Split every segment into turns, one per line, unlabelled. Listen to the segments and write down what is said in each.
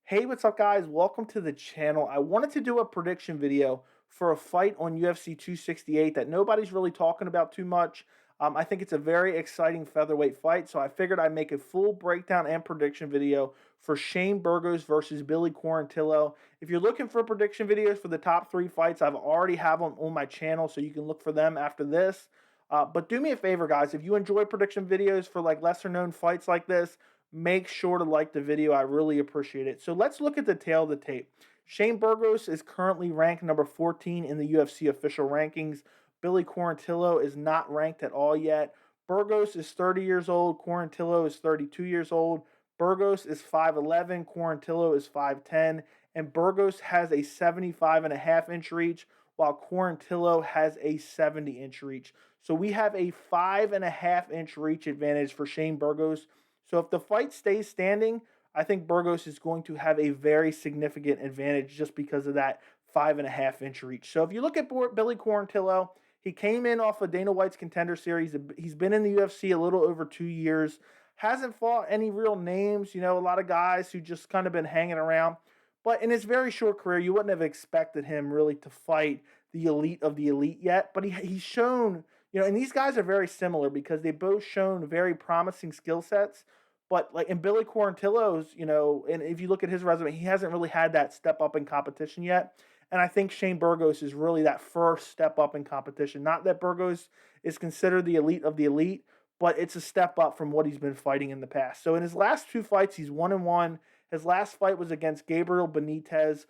Hey, what's up, guys? Welcome to the channel. I wanted to do a prediction video for a fight on UFC 268 that nobody's really talking about too much. I think it's a very exciting featherweight fight, so I figured I'd make a full breakdown and prediction video for Shane Burgos versus Billy Quarantillo. If you're looking for prediction videos for the top three fights, I've already have them on my channel, so you can look for them after this. But do me a favor, guys, if you enjoy prediction videos for like lesser known fights like this, make sure to like the video. I really appreciate it. So let's look at the tail of the tape. Shane Burgos is currently ranked number 14 in the UFC official rankings. Billy Quarantillo is not ranked at all yet. Burgos is 30 years old. Quarantillo is 32 years old. Burgos is 5'11. Quarantillo is 5'10. And Burgos has a 75.5-inch reach, while Quarantillo has a 70-inch reach. So we have a 5.5-inch reach advantage for Shane Burgos. So if the fight stays standing, I think Burgos is going to have a very significant advantage just because of that 5.5-inch reach. So if you look at Billy Quarantillo, he came in off of Dana White's Contender Series. He's been in the UFC a little over 2 years. Hasn't fought any real names, a lot of guys who just kind of been hanging around. But in his very short career, you wouldn't have expected him really to fight the elite of the elite yet. But he's shown, and these guys are very similar because they both shown very promising skill sets. But like in Billy Quarantillo's, and if you look at his resume, he hasn't really had that step up in competition yet. And I think Shane Burgos is really that first step up in competition. Not that Burgos is considered the elite of the elite, but it's a step up from what he's been fighting in the past. So in his last two fights, he's 1-1. His last fight was against Gabriel Benitez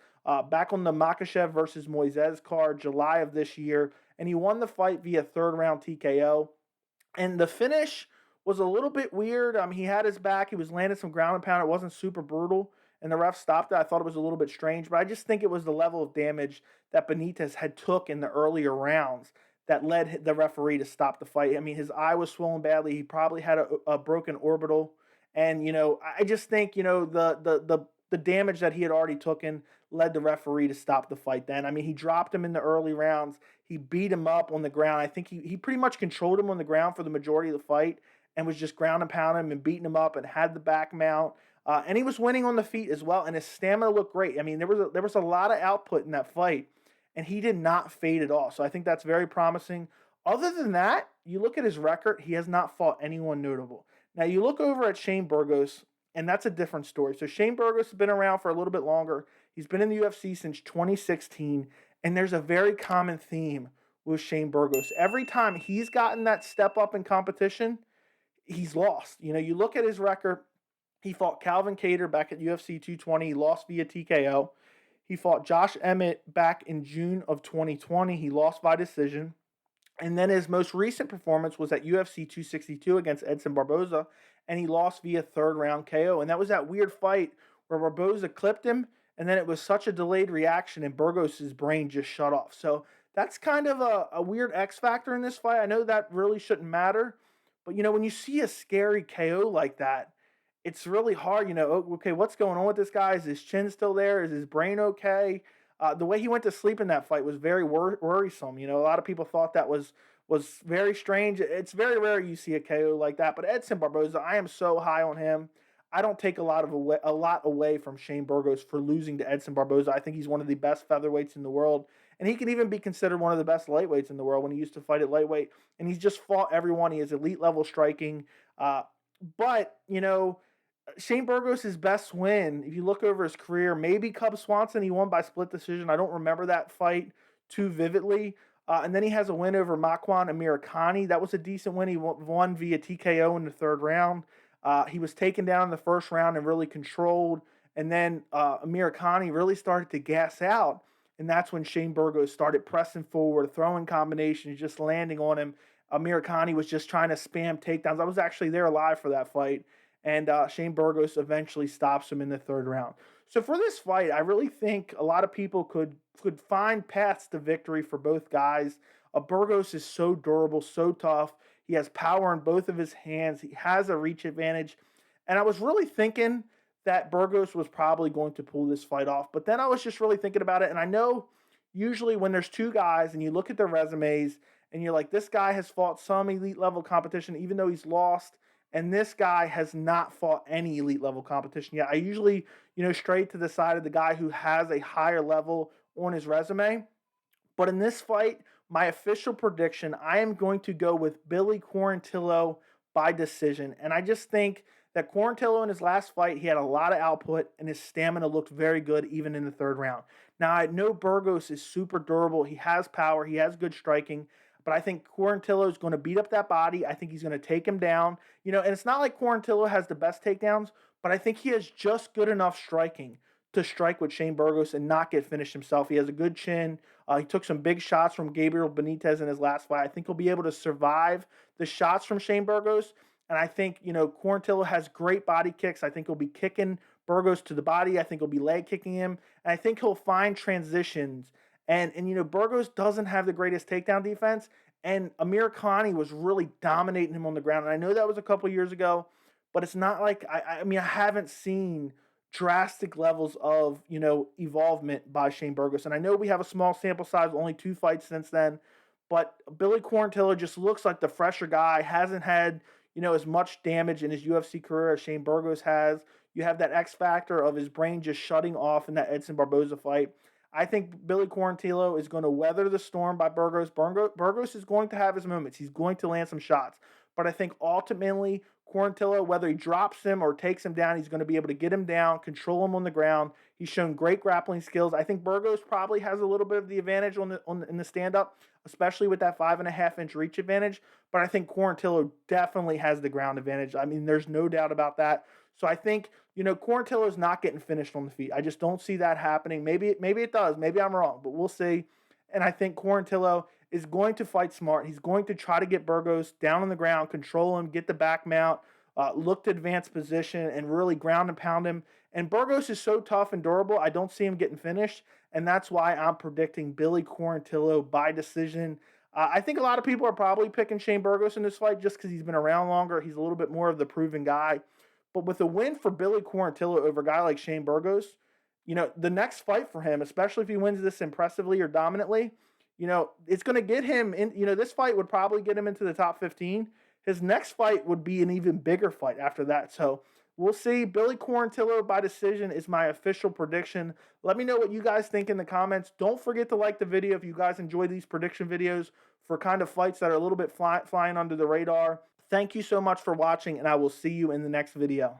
back on the Makhachev versus Moises card, July of this year. And he won the fight via third round TKO. And the finish was a little bit weird. He had his back. He was landing some ground and pound. It wasn't super brutal, and the ref stopped it. I thought it was a little bit strange, but I just think it was the level of damage that Benitez had took in the earlier rounds that led the referee to stop the fight. I mean, his eye was swollen badly. He probably had a broken orbital, and I just think the damage that he had already taken led the referee to stop the fight then. I mean, he dropped him in the early rounds. He beat him up on the ground. I think he pretty much controlled him on the ground for the majority of the fight and was just ground and pounding him and beating him up and had the back mount. And he was winning on the feet as well, and his stamina looked great. I mean, there was a lot of output in that fight, and he did not fade at all. So I think that's very promising. Other than that, you look at his record, he has not fought anyone notable. Now, you look over at Shane Burgos, and that's a different story. So Shane Burgos has been around for a little bit longer. He's been in the UFC since 2016, and there's a very common theme with Shane Burgos. Every time he's gotten that step up in competition, he's lost. You look at his record. He fought Calvin Kattar back at UFC 220. He lost via TKO. He fought Josh Emmett back in June of 2020. He lost by decision. And then his most recent performance was at UFC 262 against Edson Barboza, and he lost via third round KO. And that was that weird fight where Barboza clipped him, and then it was such a delayed reaction, and Burgos' brain just shut off. So that's kind of a weird X factor in this fight. I know that really shouldn't matter, but when you see a scary KO like that, it's really hard. Okay, what's going on with this guy? Is his chin still there? Is his brain okay? The way he went to sleep in that fight was very worrisome. A lot of people thought that was very strange. It's very rare you see a KO like that. But Edson Barboza, I am so high on him. I don't take a lot away from Shane Burgos for losing to Edson Barboza. I think he's one of the best featherweights in the world, and he can even be considered one of the best lightweights in the world when he used to fight at lightweight. And he's just fought everyone. He has elite level striking. But Shane Burgos' best win, if you look over his career, maybe Cub Swanson. He won by split decision. I don't remember that fight too vividly. And then he has a win over Makwan Amirkhani. That was a decent win. He won via TKO in the third round. He was taken down in the first round and really controlled. And then Amirkhani really started to gas out. And that's when Shane Burgos started pressing forward, throwing combinations, just landing on him. Amirkhani was just trying to spam takedowns. I was actually there live for that fight. And Shane Burgos eventually stops him in the third round. So for this fight, I really think a lot of people could find paths to victory for both guys. Burgos is so durable, so tough. He has power in both of his hands. He has a reach advantage. And I was really thinking that Burgos was probably going to pull this fight off. But then I was just really thinking about it. And I know usually when there's two guys and you look at their resumes and you're like, this guy has fought some elite level competition, even though he's lost. and this guy has not fought any elite level competition yet. I usually, straight to the side of the guy who has a higher level on his resume. But in this fight, my official prediction, I am going to go with Billy Quarantillo by decision. And I just think that Quarantillo in his last fight, he had a lot of output and his stamina looked very good even in the third round. Now, I know Burgos is super durable. He has power, he has good striking. But I think Quarantillo is going to beat up that body. I think he's going to take him down. And it's not like Quarantillo has the best takedowns, but I think he has just good enough striking to strike with Shane Burgos and not get finished himself. He has a good chin. He took some big shots from Gabriel Benitez in his last fight. I think he'll be able to survive the shots from Shane Burgos. And I think, Quarantillo has great body kicks. I think he'll be kicking Burgos to the body. I think he'll be leg kicking him. And I think he'll find transitions. And Burgos doesn't have the greatest takedown defense. And Amir Khani was really dominating him on the ground. And I know that was a couple years ago, but it's not like I haven't seen drastic levels of evolvement by Shane Burgos. And I know we have a small sample size, only 2 fights since then, but Billy Quarantillo just looks like the fresher guy. Hasn't had as much damage in his UFC career as Shane Burgos has. You have that X factor of his brain just shutting off in that Edson Barboza fight. I think Billy Quarantillo is going to weather the storm by Burgos. Burgos is going to have his moments. He's going to land some shots. But I think ultimately, Quarantillo, whether he drops him or takes him down, he's going to be able to get him down, control him on the ground. He's shown great grappling skills. I think Burgos probably has a little bit of the advantage in the stand up, especially with that 5.5-inch reach advantage. But I think Quarantillo definitely has the ground advantage. I mean, there's no doubt about that. So I think Quarantillo is not getting finished on the feet. I just don't see that happening. Maybe it does. Maybe I'm wrong, but we'll see. And I think Quarantillo is going to fight smart. He's going to try to get Burgos down on the ground, control him, get the back mount, look to advance position, and really ground and pound him. And Burgos is so tough and durable, I don't see him getting finished. And that's why I'm predicting Billy Quarantillo by decision. I think a lot of people are probably picking Shane Burgos in this fight just because he's been around longer. He's a little bit more of the proven guy. But with a win for Billy Quarantillo over a guy like Shane Burgos, the next fight for him, especially if he wins this impressively or dominantly, it's going to get him in. This fight would probably get him into the top 15. His next fight would be an even bigger fight after that. So we'll see. Billy Quarantillo by decision is my official prediction. Let me know what you guys think in the comments. Don't forget to like the video if you guys enjoy these prediction videos for kind of fights that are a little bit flying under the radar. Thank you so much for watching, and I will see you in the next video.